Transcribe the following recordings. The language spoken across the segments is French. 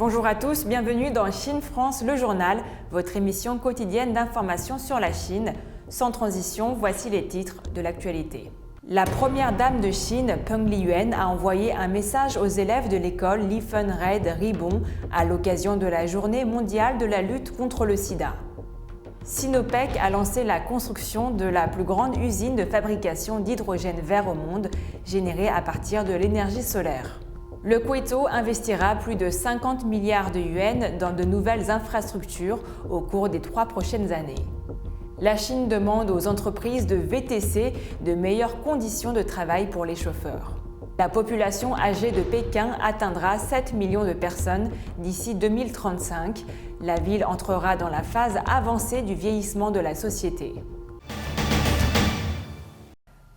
Bonjour à tous, bienvenue dans Chine France, le journal, votre émission quotidienne d'information sur la Chine. Sans transition, voici les titres de l'actualité. La première dame de Chine, Peng Liyuan, a envoyé un message aux élèves de l'école Liefenried Ribon à l'occasion de la journée mondiale de la lutte contre le sida. Sinopec a lancé la construction de la plus grande usine de fabrication d'hydrogène vert au monde, générée à partir de l'énergie solaire. Le Kuwaito investira plus de 50 milliards de yuans dans de nouvelles infrastructures au cours des 3 prochaines années. La Chine demande aux entreprises de VTC de meilleures conditions de travail pour les chauffeurs. La population âgée de Pékin atteindra 7 millions de personnes d'ici 2035. La ville entrera dans la phase avancée du vieillissement de la société.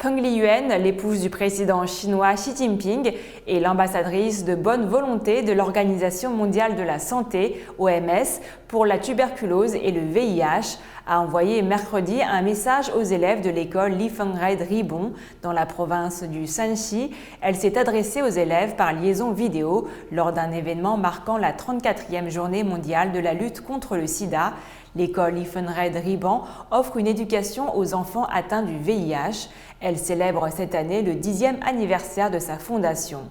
Peng Liyuan, l'épouse du président chinois Xi Jinping et l'ambassadrice de bonne volonté de l'Organisation mondiale de la santé, OMS, pour la tuberculose et le VIH, a envoyé mercredi un message aux élèves de l'école Liefenried Ribon dans la province du Shanxi. Elle s'est adressée aux élèves par liaison vidéo lors d'un événement marquant la 34e journée mondiale de la lutte contre le sida. L'école Liefenried Ribon offre une éducation aux enfants atteints du VIH. Elle célèbre cette année le 10e anniversaire de sa fondation.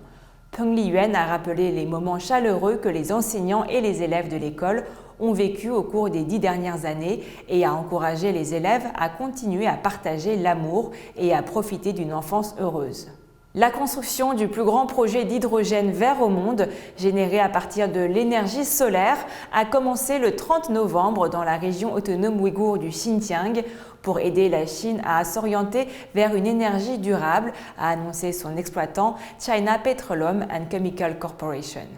Peng Liyuan a rappelé les moments chaleureux que les enseignants et les élèves de l'école ont vécu au cours des 10 dernières années et a encouragé les élèves à continuer à partager l'amour et à profiter d'une enfance heureuse. La construction du plus grand projet d'hydrogène vert au monde, généré à partir de l'énergie solaire, a commencé le 30 novembre dans la région autonome ouïghour du Xinjiang pour aider la Chine à s'orienter vers une énergie durable, a annoncé son exploitant China Petroleum and Chemical Corporation.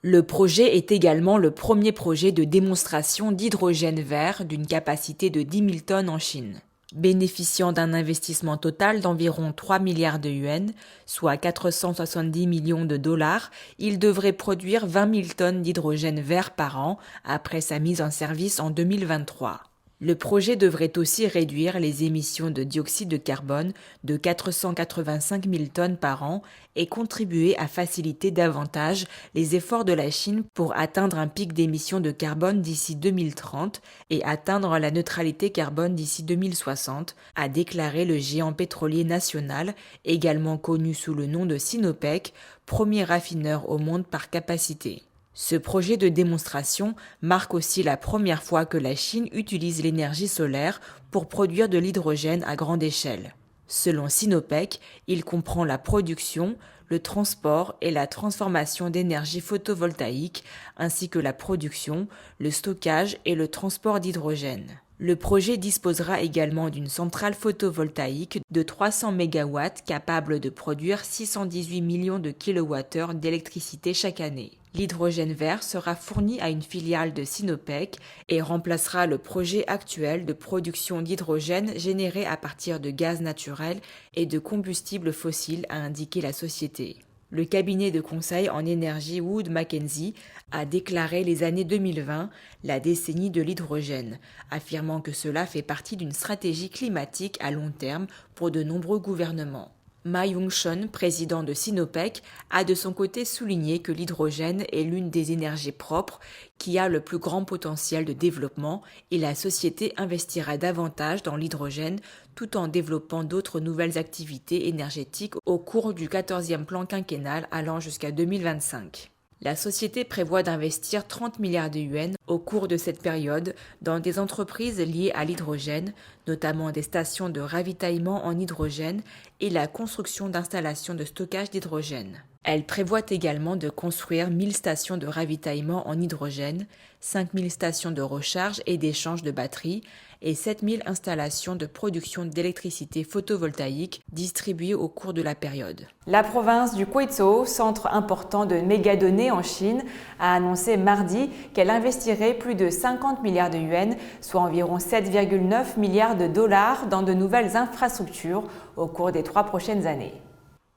Le projet est également le premier projet de démonstration d'hydrogène vert d'une capacité de 10 000 tonnes en Chine. Bénéficiant d'un investissement total d'environ 3 milliards de yuans, soit 470 millions de dollars, il devrait produire 20 000 tonnes d'hydrogène vert par an après sa mise en service en 2023. Le projet devrait aussi réduire les émissions de dioxyde de carbone de 485 000 tonnes par an et contribuer à faciliter davantage les efforts de la Chine pour atteindre un pic d'émissions de carbone d'ici 2030 et atteindre la neutralité carbone d'ici 2060, a déclaré le géant pétrolier national, également connu sous le nom de Sinopec, premier raffineur au monde par capacité. Ce projet de démonstration marque aussi la première fois que la Chine utilise l'énergie solaire pour produire de l'hydrogène à grande échelle. Selon Sinopec, il comprend la production, le transport et la transformation d'énergie photovoltaïque, ainsi que la production, le stockage et le transport d'hydrogène. Le projet disposera également d'une centrale photovoltaïque de 300 MW capable de produire 618 millions de kWh d'électricité chaque année. L'hydrogène vert sera fourni à une filiale de Sinopec et remplacera le projet actuel de production d'hydrogène généré à partir de gaz naturel et de combustibles fossiles, a indiqué la société. Le cabinet de conseil en énergie Wood Mackenzie a déclaré les années 2020 la décennie de l'hydrogène, affirmant que cela fait partie d'une stratégie climatique à long terme pour de nombreux gouvernements. Ma Yong-shun, président de Sinopec, a de son côté souligné que l'hydrogène est l'une des énergies propres qui a le plus grand potentiel de développement et la société investira davantage dans l'hydrogène tout en développant d'autres nouvelles activités énergétiques au cours du 14e plan quinquennal allant jusqu'à 2025. La société prévoit d'investir 30 milliards de yuans au cours de cette période dans des entreprises liées à l'hydrogène, notamment des stations de ravitaillement en hydrogène et la construction d'installations de stockage d'hydrogène. Elle prévoit également de construire 1000 stations de ravitaillement en hydrogène, 5000 stations de recharge et d'échange de batteries et 7000 installations de production d'électricité photovoltaïque distribuées au cours de la période. La province du Kuwaito, centre important de mégadonnées en Chine, a annoncé mardi qu'elle investirait plus de 50 milliards de yuans, soit environ 7,9 milliards de dollars dans de nouvelles infrastructures au cours des 3 prochaines années.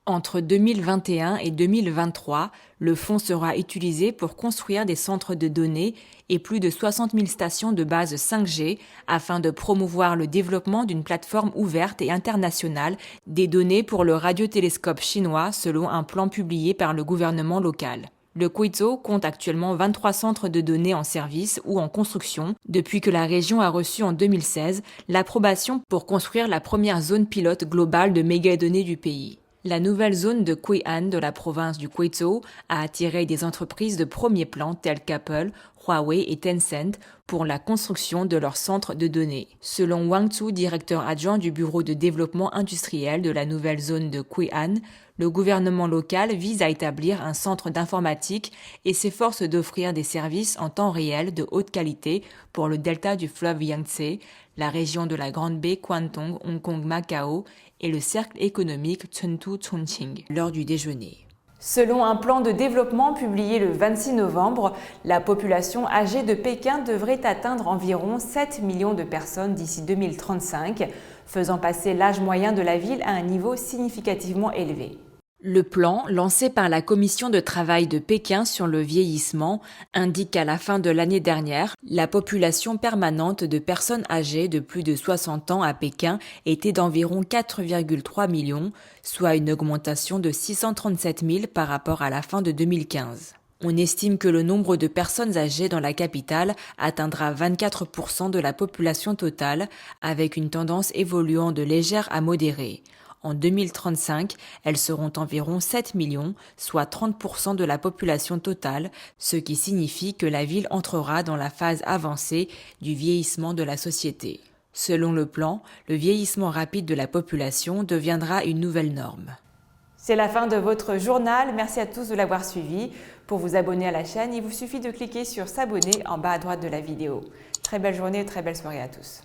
Entre 2021 et 2023, le fonds sera utilisé pour construire des centres de données et plus de 60 000 stations de base 5G afin de promouvoir le développement d'une plateforme ouverte et internationale des données pour le radiotélescope chinois selon un plan publié par le gouvernement local. Le Quito compte actuellement 23 centres de données en service ou en construction depuis que la région a reçu en 2016 l'approbation pour construire la première zone pilote globale de mégadonnées du pays. La nouvelle zone de Quy-an de la province du Quito a attiré des entreprises de premier plan telles qu'Apple, Huawei et Tencent pour la construction de leurs centres de données. Selon Wang Zhu, directeur adjoint du bureau de développement industriel de la nouvelle zone de Quy-an, le gouvernement local vise à établir un centre d'informatique et s'efforce d'offrir des services en temps réel de haute qualité pour le delta du fleuve Yangtze, la région de la Grande Baie Kwantung, Hong Kong-Macao et le cercle économique Chengdu-Chongqing lors du déjeuner. Selon un plan de développement publié le 26 novembre, la population âgée de Pékin devrait atteindre environ 7 millions de personnes d'ici 2035, faisant passer l'âge moyen de la ville à un niveau significativement élevé. Le plan, lancé par la Commission de travail de Pékin sur le vieillissement, indique qu'à la fin de l'année dernière, la population permanente de personnes âgées de plus de 60 ans à Pékin était d'environ 4,3 millions, soit une augmentation de 637 000 par rapport à la fin de 2015. On estime que le nombre de personnes âgées dans la capitale atteindra 24% de la population totale, avec une tendance évoluant de légère à modérée. En 2035, elles seront environ 7 millions, soit 30% de la population totale, ce qui signifie que la ville entrera dans la phase avancée du vieillissement de la société. Selon le plan, le vieillissement rapide de la population deviendra une nouvelle norme. C'est la fin de votre journal. Merci à tous de l'avoir suivi. Pour vous abonner à la chaîne, il vous suffit de cliquer sur s'abonner en bas à droite de la vidéo. Très belle journée et très belle soirée à tous.